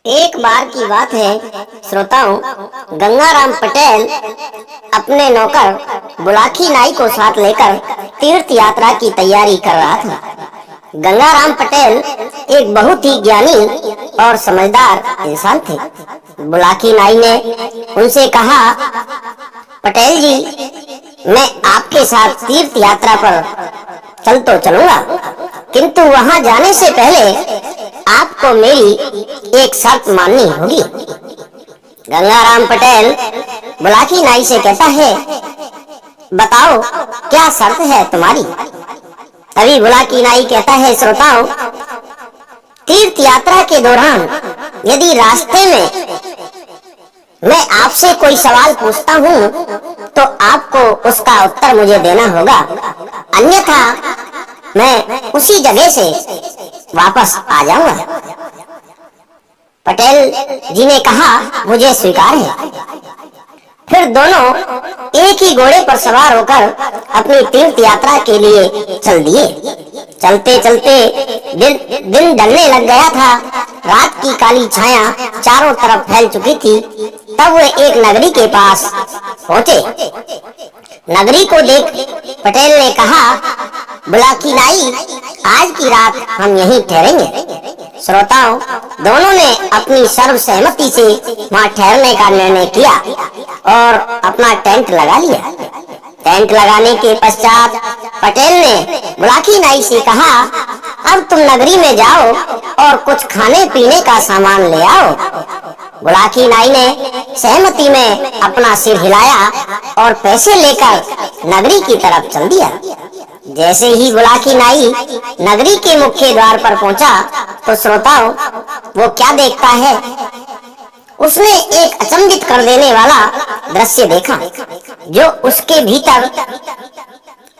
एक बार की बात है श्रोताओं, गंगाराम पटेल अपने नौकर बुलाकी नाई को साथ लेकर तीर्थ यात्रा की तैयारी कर रहा था। गंगाराम पटेल एक बहुत ही ज्ञानी और समझदार इंसान थे। बुलाकी नाई ने उनसे कहा, पटेल जी, मैं आपके साथ तीर्थ यात्रा पर चल तो चलूंगा, किंतु वहां जाने से पहले आपको मेरी एक शर्त माननी होगी। गंगाराम पटेल बुलाकी नाई से कहता है, बताओ क्या शर्त है तुम्हारी। तभी बुलाकी नाई कहता है, श्रोताओं, तीर्थ यात्रा के दौरान यदि रास्ते में मैं आपसे कोई सवाल पूछता हूँ तो आपको उसका उत्तर मुझे देना होगा, अन्यथा मैं उसी जगह से वापस आ जाऊंगा। पटेल जी ने कहा, मुझे स्वीकार है। फिर दोनों एक ही घोड़े पर सवार होकर अपनी तीर्थ यात्रा के लिए चल दिए। चलते चलते दिन ढलने लग गया था। रात की काली छाया चारों तरफ फैल चुकी थी। तब वे एक नगरी के पास पहुंचे। नगरी को देख पटेल ने कहा, बुलाकी नाई, आज की रात हम यहीं ठहरेंगे। श्रोताओं, दोनों ने अपनी सर्वसहमति से वहां ठहरने का निर्णय किया और अपना टेंट लगा लिया। टेंट लगाने के पश्चात पटेल ने बुलाकी नाई से कहा, अब तुम नगरी में जाओ और कुछ खाने पीने का सामान ले आओ। बुलाकी नाई ने सहमति में अपना सिर हिलाया और पैसे लेकर नगरी की तरफ चल दिया। जैसे ही बुलाकी नाई नगरी के मुख्य द्वार पर पहुंचा तो श्रोताओं, वो क्या देखता है, उसने एक अचंभित कर देने वाला दृश्य देखा, जो उसके भीतर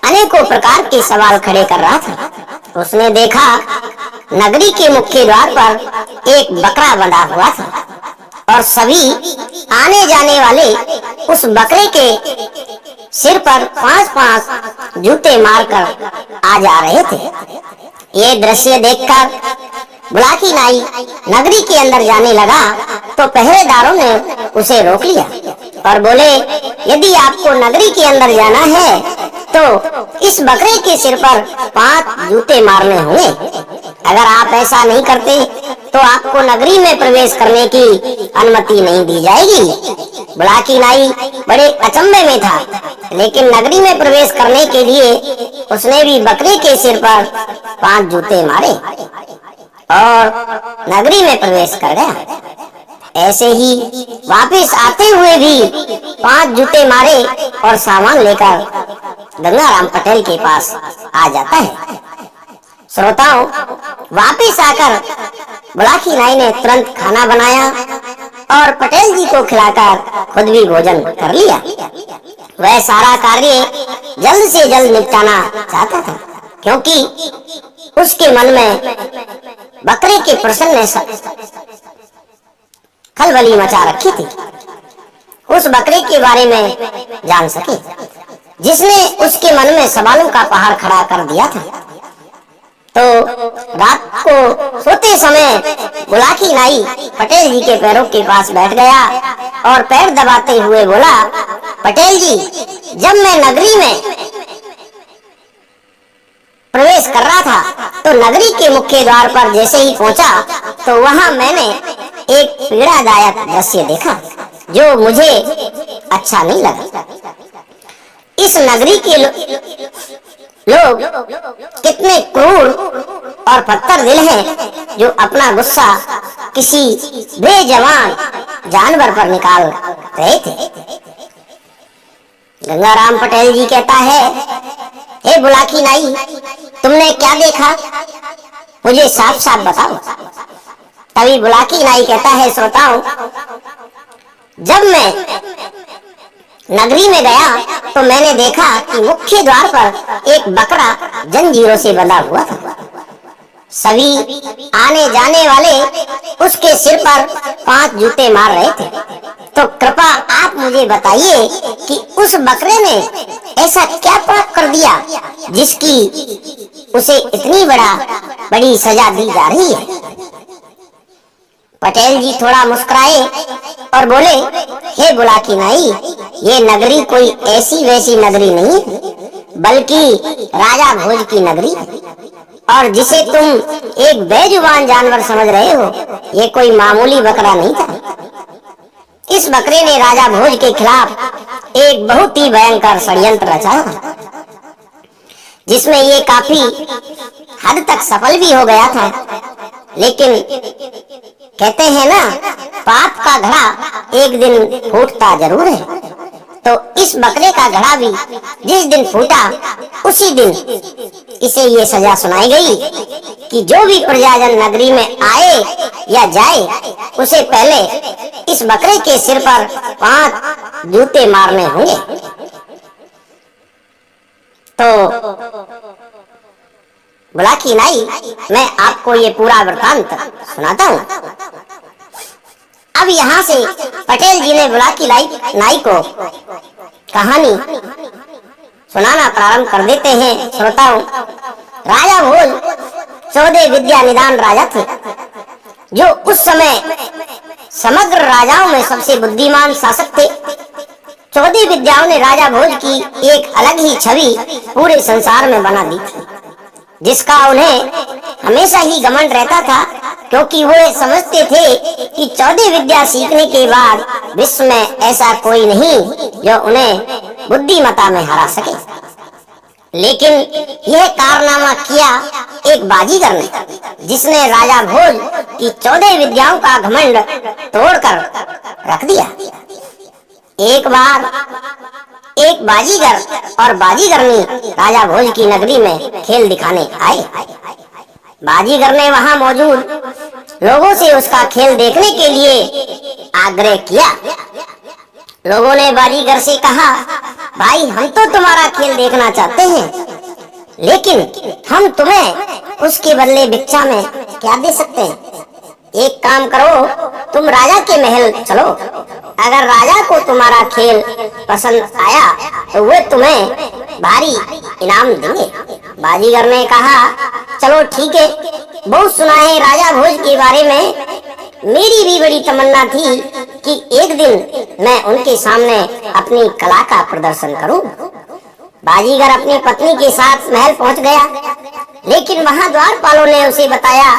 अनेकों प्रकार के सवाल खड़े कर रहा था। उसने देखा, नगरी के मुख्य द्वार पर एक बकरा बंधा हुआ था और सभी आने जाने वाले उस बकरे के सिर पर 5-5 जूते मारकर आ जा रहे थे। ये दृश्य देखकर बुलाकी नाई नगरी के अंदर जाने लगा तो पहरेदारों ने उसे रोक लिया और बोले, यदि आपको नगरी के अंदर जाना है तो इस बकरे के सिर पर 5 जूते मारने होंगे। अगर आप ऐसा नहीं करते तो आपको नगरी में प्रवेश करने की अनुमति नहीं दी जाएगी। बुलाकी नाई बड़े अचंभे में था, लेकिन नगरी में प्रवेश करने के लिए उसने भी बकरे के सिर पर 5 जूते मारे और नगरी में प्रवेश कर गया। ऐसे ही वापस आते हुए भी 5 जूते मारे और सामान लेकर गंगाराम पटेल के पास आ जाता है। श्रोताओं, वापस आकर बुलाकी नाई ने तुरंत खाना बनाया और पटेल जी को खिलाकर खुद भी भोजन कर लिया। वह सारा कार्य जल्द से जल्द निपटाना चाहता था, क्योंकि उसके मन में बकरे के प्रश्न ने खलबली मचा रखी थी। उस बकरे के बारे में जान सके, जिसने उसके मन में सवालों का पहाड़ खड़ा कर दिया था। तो रात को सोते समय बुलाकी नाई पटेल जी के पैरों के पास बैठ गया और पैर दबाते हुए बोला, पटेल जी, जब मैं नगरी में प्रवेश कर रहा था तो नगरी के मुख्य द्वार पर जैसे ही पहुंचा तो वहां मैंने एक पीड़ादायक दृश्य देखा, जो मुझे अच्छा नहीं लगा। इस नगरी के लोग कितने क्रूर और पत्थर दिल हैं, जो अपना गुस्सा किसी बेजवान जानवर पर निकाल रहे थे। गंगाराम पटेल जी कहता है, हे बुलाकी नाई, तुमने क्या देखा, मुझे साफ साफ बताओ। तभी बुलाकी नाई कहता है, श्रोताओं, जब मैं नगरी में गया तो मैंने देखा कि मुख्य द्वार पर एक बकरा जंजीरों से बंधा हुआ था। सभी आने जाने वाले उसके सिर पर 5 जूते मार रहे थे। तो कृपा आप मुझे बताइए कि उस बकरे ने ऐसा क्या पाप कर दिया जिसकी उसे इतनी बड़ी सजा दी जा रही है। पटेल जी थोड़ा मुस्कुराए और बोले, हे बुलाकी नाई, ये नगरी कोई ऐसी वैसी नगरी नहीं, बल्कि राजा भोज की नगरी, और जिसे तुम एक बेजुबान जानवर समझ रहे हो, ये कोई मामूली बकरा नहीं था। इस बकरे ने राजा भोज के खिलाफ एक बहुत ही भयंकर षड्यंत्र रचा, जिसमें ये काफी हद तक सफल भी हो गया था। लेकिन कहते हैं ना, पाप का घड़ा एक दिन फूटता जरूर है। तो इस बकरे का घड़ा भी जिस दिन फूटा, उसी दिन इसे ये सजा सुनाई गई कि जो भी प्रजाजन नगरी में आए या जाए, उसे पहले इस बकरे के सिर पर 5 जूते मारने होंगे। तो बुलाकी नाई, मैं आपको ये पूरा वृतांत सुनाता हूँ। अब यहाँ से पटेल जी ने बुलाकी नाई को कहानी सुनाना प्रारंभ कर देते हैं। श्रोताओं, राजा भोज 14 विद्या निदान राजा थे, जो उस समय समग्र राजाओं में सबसे बुद्धिमान शासक थे। 14 विद्याओं ने राजा भोज की एक अलग ही छवि पूरे संसार में बना दी थी, जिसका उन्हें हमेशा ही घमंड रहता था, क्योंकि वो समझते थे कि 14 विद्या सीखने के बाद विश्व में ऐसा कोई नहीं जो उन्हें बुद्धिमत्ता में हरा सके। लेकिन यह कारनामा किया एक बाजीगर ने, जिसने राजा भोज की 14 विद्याओं का घमंड तोड़कर रख दिया। एक बार एक बाजीगर और बाजीगरनी राजा भोज की नगरी में खेल दिखाने आए। बाजीगर ने वहां मौजूद लोगों से उसका खेल देखने के लिए आग्रह किया। लोगों ने बाजीगर से कहा, भाई, हम तो तुम्हारा खेल देखना चाहते हैं, लेकिन हम तुम्हें उसके बदले भिक्षा में क्या दे सकते हैं? एक काम करो, तुम राजा के महल चलो। अगर राजा को तुम्हारा खेल पसंद आया तो वे तुम्हें भारी इनाम देंगे। बाजीगर ने कहा, चलो ठीक है, बहुत सुना है राजा भोज के बारे में। मेरी भी बड़ी तमन्ना थी कि एक दिन मैं उनके सामने अपनी कला का प्रदर्शन करूं। बाजीगर अपनी पत्नी के साथ महल पहुंच गया, लेकिन वहां द्वारपालों ने उसे बताया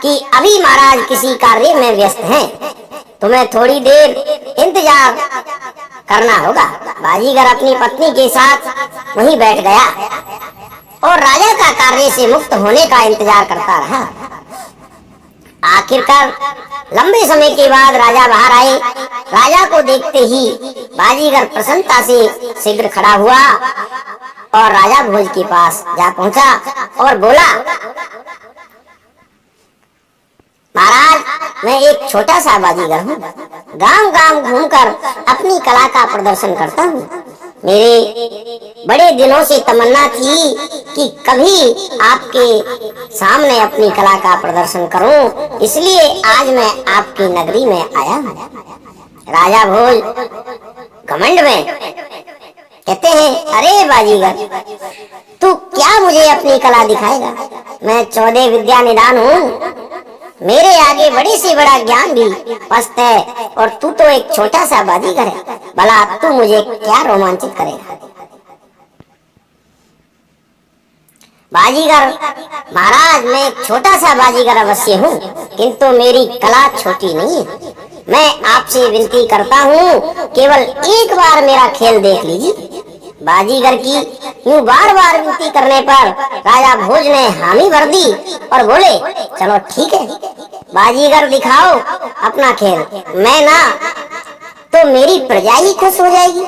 कि अभी महाराज किसी कार्य में व्यस्त हैं, तुम्हें थोड़ी देर इंतजार करना होगा। बाजीगर अपनी पत्नी के साथ वहीं बैठ गया और राजा का कार्य से मुक्त होने का इंतजार करता रहा। आखिरकार लंबे समय के बाद राजा बाहर आए। राजा को देखते ही बाजीगर प्रसन्नता से शीघ्र खड़ा हुआ और राजा भोज के पास जा पहुंचा और बोला, महाराज, मैं एक छोटा सा बाजीगर हूँ, गांव गांव घूमकर अपनी कला का प्रदर्शन करता हूँ। मेरे बड़े दिनों से तमन्ना थी कि कभी आपके सामने अपनी कला का प्रदर्शन करूं, इसलिए आज मैं आपकी नगरी में आया हूँ। राजा भोज घमंड में कहते हैं, अरे बाजीगर, तू क्या मुझे अपनी कला दिखाएगा? मैं 14 विद्या निदान हूँ, मेरे आगे बड़े से बड़ा ज्ञान भी पस्त है, और तू तो एक छोटा सा बाजीगर है। भला तू मुझे क्या रोमांचित करेगा? बाजीगर, महाराज, मैं एक छोटा सा बाजीगर अवश्य हूँ, किंतु मेरी कला छोटी नहीं है। मैं आपसे विनती करता हूँ, केवल एक बार मेरा खेल देख लीजिए। बाजीगर की यूं बार बार विनती करने पर राजा भोज ने हामी भर दी और बोले, चलो ठीक है, बाजीगर दिखाओ अपना खेल। मैं ना तो मेरी प्रजा ही खुश हो जाएगी।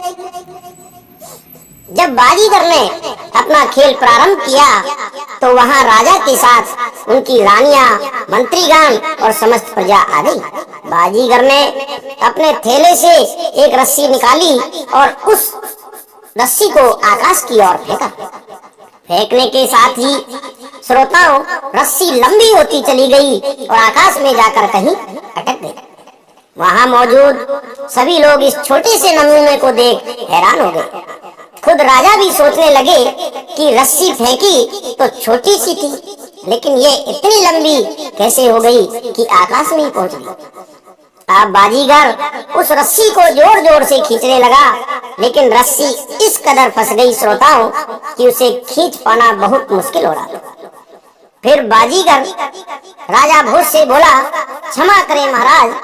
जब बाजीगर ने अपना खेल प्रारंभ किया तो वहां राजा के साथ उनकी रानियां, मंत्रीगण और समस्त प्रजा आ गई। बाजीगर ने अपने थैले से एक रस्सी निकाली और उस रस्सी को आकाश की ओर फेंका। फेंकने के साथ ही श्रोताओं, रस्सी लंबी होती चली गई और आकाश में जाकर कहीं अटक गई। वहां मौजूद सभी लोग इस छोटे से नमूने को देख हैरान हो गए। खुद राजा भी सोचने लगे कि रस्सी फेंकी तो छोटी सी थी, लेकिन ये इतनी लंबी कैसे हो गई कि आकाश में ही पहुंच गई। अब बाजीगर उस रस्सी को जोर जोर से खींचने लगा, लेकिन रस्सी इस कदर फंस गई श्रोताओं कि उसे खींच पाना बहुत मुश्किल हो रहा था। फिर बाजीगर राजा भोज से बोला, क्षमा करें महाराज,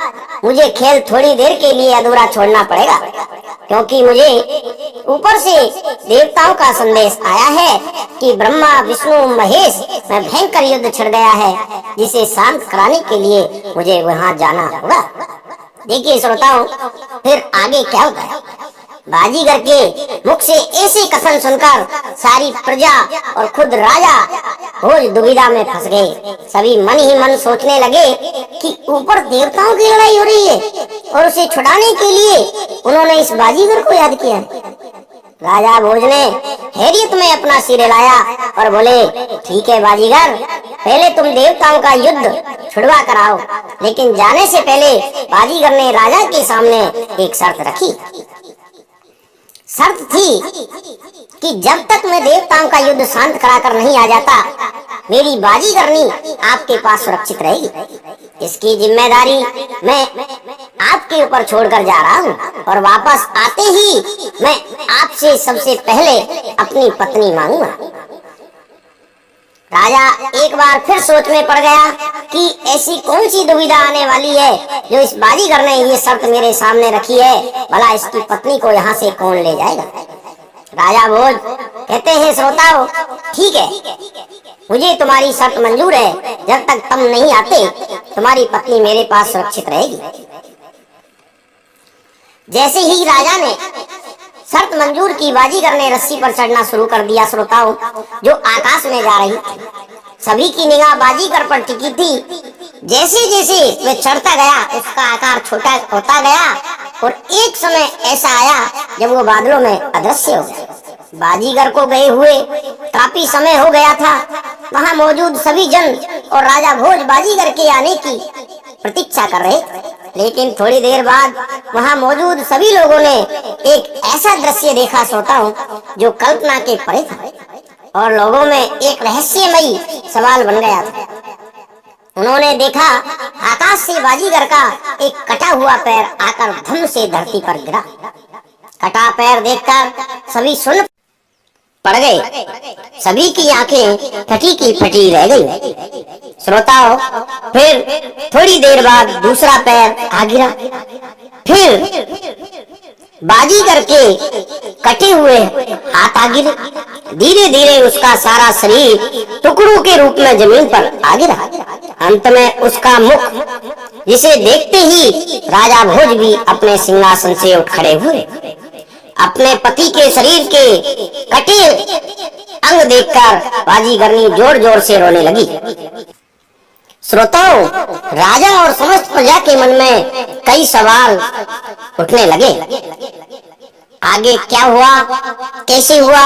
मुझे खेल थोड़ी देर के लिए अधूरा छोड़ना पड़ेगा, क्योंकि मुझे ऊपर से देवताओं का संदेश आया है कि ब्रह्मा विष्णु महेश में भयंकर युद्ध छिड़ गया है, जिसे शांत कराने के लिए मुझे वहां जाना होगा। देखिए श्रोताओं, फिर आगे क्या होता है। बाजीगर के मुख से ऐसे कथन सुनकर सारी प्रजा और खुद राजा भोज दुविधा में फंस गए। सभी मन ही मन सोचने लगे कि ऊपर देवताओं की लड़ाई हो रही है और उसे छुड़ाने के लिए उन्होंने इस बाजीगर को याद किया। राजा भोज ने हैरियत में अपना सिर हिलाया और बोले, ठीक है बाजीगर, पहले तुम देवताओं का युद्ध छुड़वा कराओ। लेकिन जाने से पहले बाजीगर ने राजा के सामने एक शर्त रखी। शर्त थी कि जब तक मैं देवताओं का युद्ध शांत कराकर नहीं आ जाता, मेरी बाजीगरनी आपके पास सुरक्षित रहेगी। इसकी जिम्मेदारी मैं आपके ऊपर छोड़कर जा रहा हूँ और वापस आते ही मैं आपसे सबसे पहले अपनी पत्नी मांगूंगा। राजा एक बार फिर सोच में पड़ गया कि ऐसी कौन सी दुविधा आने वाली है जो इस बाजीगर ने ये शर्त मेरे सामने रखी है, भला इसकी पत्नी को यहाँ से कौन ले जाएगा। राजा भोज कहते हैं, श्रोताओं ठीक है, मुझे तुम्हारी शर्त मंजूर है, जब तक तुम नहीं आते तुम्हारी पत्नी मेरे पास सुरक्षित रहेगी। जैसे ही राजा ने शर्त मंजूर की, बाजीगर ने रस्सी पर चढ़ना शुरू कर दिया। श्रोताओं, जो आकाश में जा रही थी, सभी की निगाह बाजीगर पर टिकी थी। जैसे जैसे वह चढ़ता गया, उसका आकार छोटा होता गया और एक समय ऐसा आया जब वो बादलों में अदृश्य हो गया। बाजीगर को गए हुए काफी समय हो गया था। वहां मौजूद सभी जन और राजा भोज बाजीगर के आने की प्रतीक्षा कर रहे थे, लेकिन थोड़ी देर बाद वहां मौजूद सभी लोगों ने एक ऐसा दृश्य देखा श्रोताओं, जो कल्पना के परे था और लोगों में एक रहस्यमयी सवाल बन गया था। उन्होंने देखा आकाश से बाजीगर का एक कटा हुआ पैर आकर धम से धरती पर गिरा। कटा पैर देखकर सभी सुन पड़ गए, सभी की आंखें फटी की फटी रह गई। श्रोताओं, फिर थोड़ी देर बाद दूसरा पैर आ गिरा। फिर बाजीगर के कटे हुए हाथ आ गिरे। धीरे धीरे उसका सारा शरीर टुकड़ों के रूप में जमीन पर आ गिरा। अंत में उसका मुख, जिसे देखते ही राजा भोज भी अपने सिंहासन से उठ खड़े हुए। अपने पति के शरीर के कटे अंग देखकर बाजीगरनी जोर जोर से रोने लगी। श्रोताओं, राजा और समस्त प्रजा के मन में कई सवाल उठने लगे। आगे क्या हुआ, कैसे हुआ,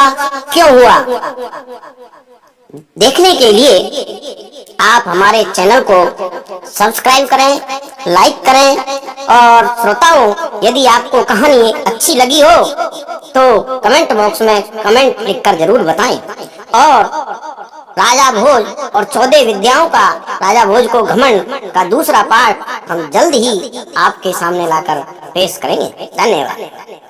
क्यों हुआ, देखने के लिए आप हमारे चैनल को सब्सक्राइब करें, लाइक करें और श्रोताओं, यदि आपको कहानी अच्छी लगी हो तो कमेंट बॉक्स में कमेंट लिखकर जरूर बताएं। और राजा भोज और 14 विद्याओं का, राजा भोज को घमंड का दूसरा पार्ट हम जल्द ही आपके सामने लाकर पेश करेंगे। धन्यवाद।